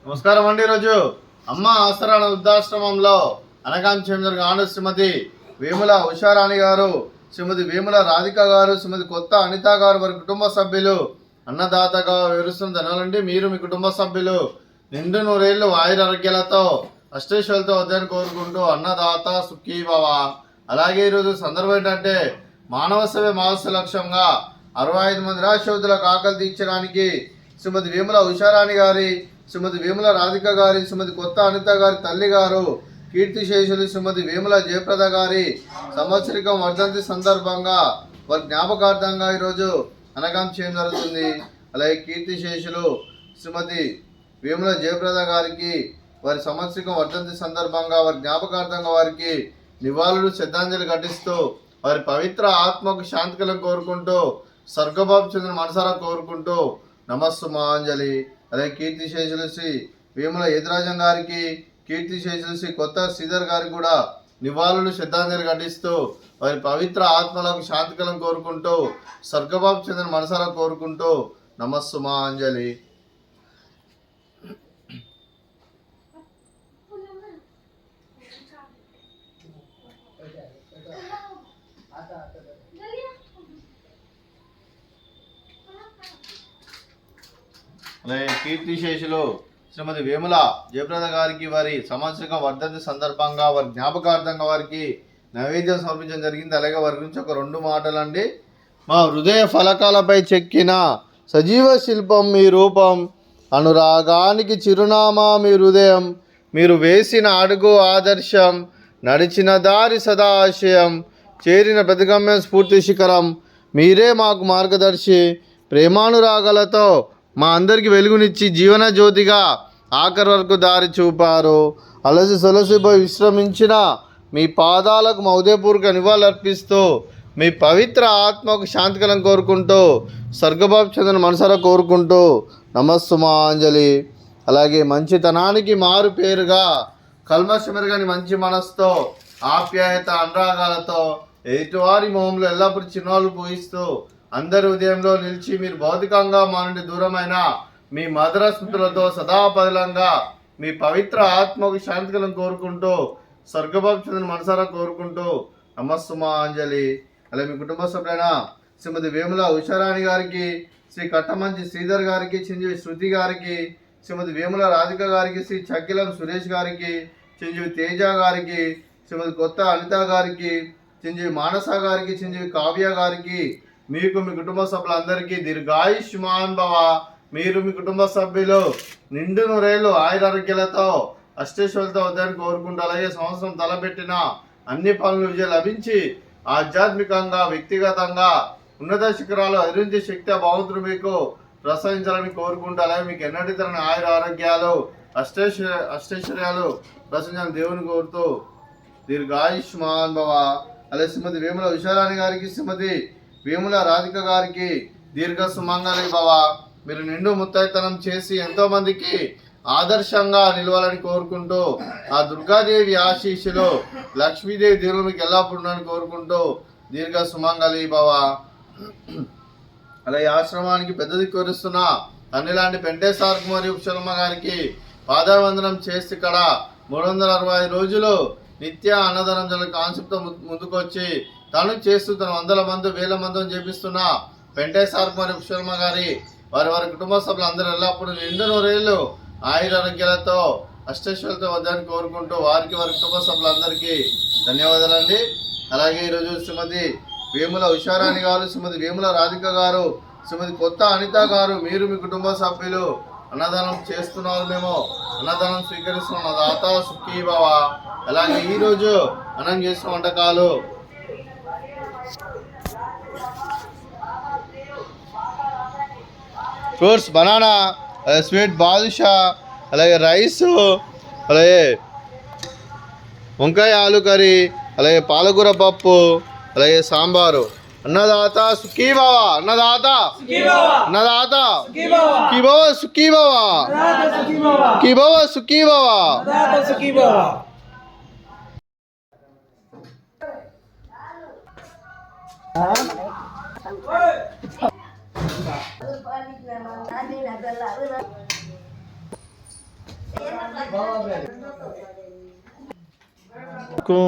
నమస్కారం అండి. ఈరోజు అమ్మ ఆసరాల వృద్ధాశ్రమంలో అనగాం చేంజర్ గాను శ్రీమతి వేముల ఉషారాణి గారు, శ్రీమతి వేముల రాధిక గారు, శ్రీమతి కొత్త అనిత గారు వారి కుటుంబ సభ్యులు అన్నదాతగా వివరిస్తున్న ధనాలండి. మీరు మీ కుటుంబ సభ్యులు నిండు నూరేళ్లు ఆయురారోగ్యాలతో అష్టేశ్వరులతో వద్దని కోరుకుంటూ అన్నదాత సుఖీ భవ. అలాగే ఈరోజు సందర్భం ఏంటంటే మానవ సేవ మానవ లక్ష్యంగా 65 మంది నిరాశ్రయులకు ఆకలి తీర్చడానికి శ్రీమతి వేముల ఉషారాణి గారి, శ్రీమతి వేముల రాధిక గారి, శ్రీమతి కొత్త అనిత గారి తల్లి గారు కీర్తిశేషులు శ్రీమతి వేముల జయప్రద గారి సంవత్సరికం వర్ధంతి సందర్భంగా వారి జ్ఞాపకార్థంగా ఈరోజు అనగాం చేయడం జరుగుతుంది. అలాగే కీర్తిశేషులు శ్రీమతి వేముల జయప్రద గారికి వారి సంవత్సరికం వర్ధంతి సందర్భంగా వారి జ్ఞాపకార్థంగా వారికి నివాళులు శ్రద్ధాంజలి ఘటిస్తూ వారి పవిత్ర ఆత్మకు శాంతికలం కోరుకుంటూ స్వర్గబాబు చంద్ర మనసారా కోరుకుంటూ నమస్సుమాంజలి. అలాగే కీర్తిశేషులు శ్రీ వేముల యతిరాజం గారికి, కీర్తిశేషులు శ్రీ కొత్త శ్రీధర్ గారికి కూడా నివాళులు శ్రద్ధాంజలి ఘటిస్తూ వారి పవిత్ర ఆత్మలకు శాంతికలం కోరుకుంటూ స్వర్గబాబు చంద్ర మనసారా కోరుకుంటూ నమస్సుమాంజలి. అలాగే కీర్తిశేషులు శ్రీమతి వేముల జయప్రద గారికి వారి సంవత్సరిక వర్ధంతి సందర్భంగా వారి జ్ఞాపకార్థంగా వారికి నైవేద్యం సమర్పించడం జరిగింది. అలాగే వారి గురించి ఒక 2 మాటలు అండి. మా హృదయ ఫలకాలపై చెక్కిన సజీవ శిల్పం మీ రూపం, అనురాగానికి చిరునామా మీ హృదయం, మీరు వేసిన అడుగు ఆదర్శం, నడిచిన దారి సదా ఆశయం, చేరిన ప్రతిగమ్యం స్ఫూర్తి శిఖరం, మీరే మాకు మార్గదర్శి, ప్రేమానురాగాలతో మా అందరికి వెలుగునిచ్చి జీవన జ్యోతిగా ఆఖరి వరకు దారి చూపారు. అలసి సొలసిపోయి విశ్రమించిన మీ పాదాలకు మా ఉదయపూర్వక నివాళులర్పిస్తూ మీ పవిత్ర ఆత్మకు శాంతికలం కోరుకుంటూ స్వర్గబాబు చంద్ర మనసారా కోరుకుంటూ నమస్సుమాంజలి. అలాగే మంచితనానికి మారు పేరుగా కల్మషమెరగని మంచి మనసుతో ఆప్యాయత అనురాగాలతో ఎదుటివారి మొహంలో ఎల్లప్పుడూ చిరునవ్వులు పూయిస్తూ అందరి ఉదయంలో నిలిచి మీరు భౌతికంగా మా నుండి దూరమైన మీ మధుర స్మృతులతో సదాపదలంగా మీ పవిత్ర ఆత్మకు శాంతికలం కోరుకుంటూ స్వర్గబాబు చంద్ర మనసారా కోరుకుంటూ నమస్సుమాంజలి. అలాగే మీ కుటుంబ సభ్యులైన శ్రీమతి వేముల ఉషారాణి గారికి, శ్రీ కట్టమంచి శ్రీధర్ గారికి, చిరంజీవి శృతి గారికి, శ్రీమతి వేముల రాధిక గారికి, శ్రీ చక్కిలం సురేష్ గారికి, చిరంజీవి తేజ గారికి, శ్రీమతి కొత్త అనిత గారికి, చిరంజీవి మానస గారికి, చిరంజీవి కావ్య గారికి, మీకు మీ కుటుంబ సభ్యులందరికీ దీర్ఘాయుష్మాన్ భవ. మీరు మీ కుటుంబ సభ్యులు నిండు నూరేళ్లు ఆయురారోగ్యాలతో అష్టేశ్వరులతో వద్దని కోరుకుంటూ అలాగే సంవత్సరం తలపెట్టిన అన్ని పనులు విజయం లభించి ఆధ్యాత్మికంగా వ్యక్తిగతంగా ఉన్నత శిఖరాలు అధిరించే శక్తి భగవంతుడు మీకు ప్రసవించాలని కోరుకుంటూ అలాగే మీకు ఎన్నటి తరని ఆయురారోగ్యాలు అష్టైశ్వర్యాలు ప్రసవించాలని దేవుని కోరుతూ దీర్ఘాయుష్మాన్ భవ. అలాగే శ్రీమతి వేముల ఉషారాణి గారికి, శ్రీమతి వేముల రాధిక గారికి దీర్ఘ సుమంగళి భవ. మీరు నిండు ముత్తైతనం చేసి ఎంతోమందికి ఆదర్శంగా నిలవాలని కోరుకుంటూ ఆ దుర్గాదేవి ఆశీస్సులు లక్ష్మీదేవి దేవులు మీకు ఎల్లప్పుడూ ఉండాలని కోరుకుంటూ దీర్ఘ సుమంగళి భవ. అలాగే ఆశ్రమానికి పెద్ద దిక్కువరుస్తున్న తండ్రి లాంటి పెంటేశ్వర మరియు ఉషలమ్మ గారికి పాదావందనం చేసి ఇక్కడ 365 రోజులు నిత్య అన్నదానం జల కాన్సెప్ట్తో ముందుకొచ్చి తను చేస్తూ తన 100 మంది 1000 మందిని చేపిస్తున్న పెంటేశ్వర మరియు ఉషలమ్మ గారి వారి కుటుంబ సభ్యులు అందరూ ఎల్లప్పుడూ నిండు నూరేళ్లు ఆయురారోగ్యాలతో అష్టైశ్వర్యాలతో వద్దని కోరుకుంటూ వారి కుటుంబ సభ్యులందరికీ ధన్యవాదాలండి. అలాగే ఈరోజు శ్రీమతి వేముల ఉషారాణి గారు, శ్రీమతి వేముల రాధిక గారు, శ్రీమతి కొత్త అనిత గారు, మీరు మీ కుటుంబ సభ్యులు అన్నదానం చేస్తున్నారు, మేము అన్నదానం స్వీకరిస్తున్నాం. దాత సుఖీ భవ. అలాగే ఈరోజు మనం చేసిన వంటకాలు ఫ్రూట్స్, బనానా, స్వీట్ బాదుషా, అలాగే రైసు, అలాగే వంకాయ ఆలు కర్రీ, అలాగే పాలకూర పప్పు, అలాగే సాంబారు. అన్నదాత సుఖీ భవ. అన్నదాత అన్నదాత సుఖీ భవ, సుఖీ భవ, సుఖీ భవ, సుఖీ భవ. కు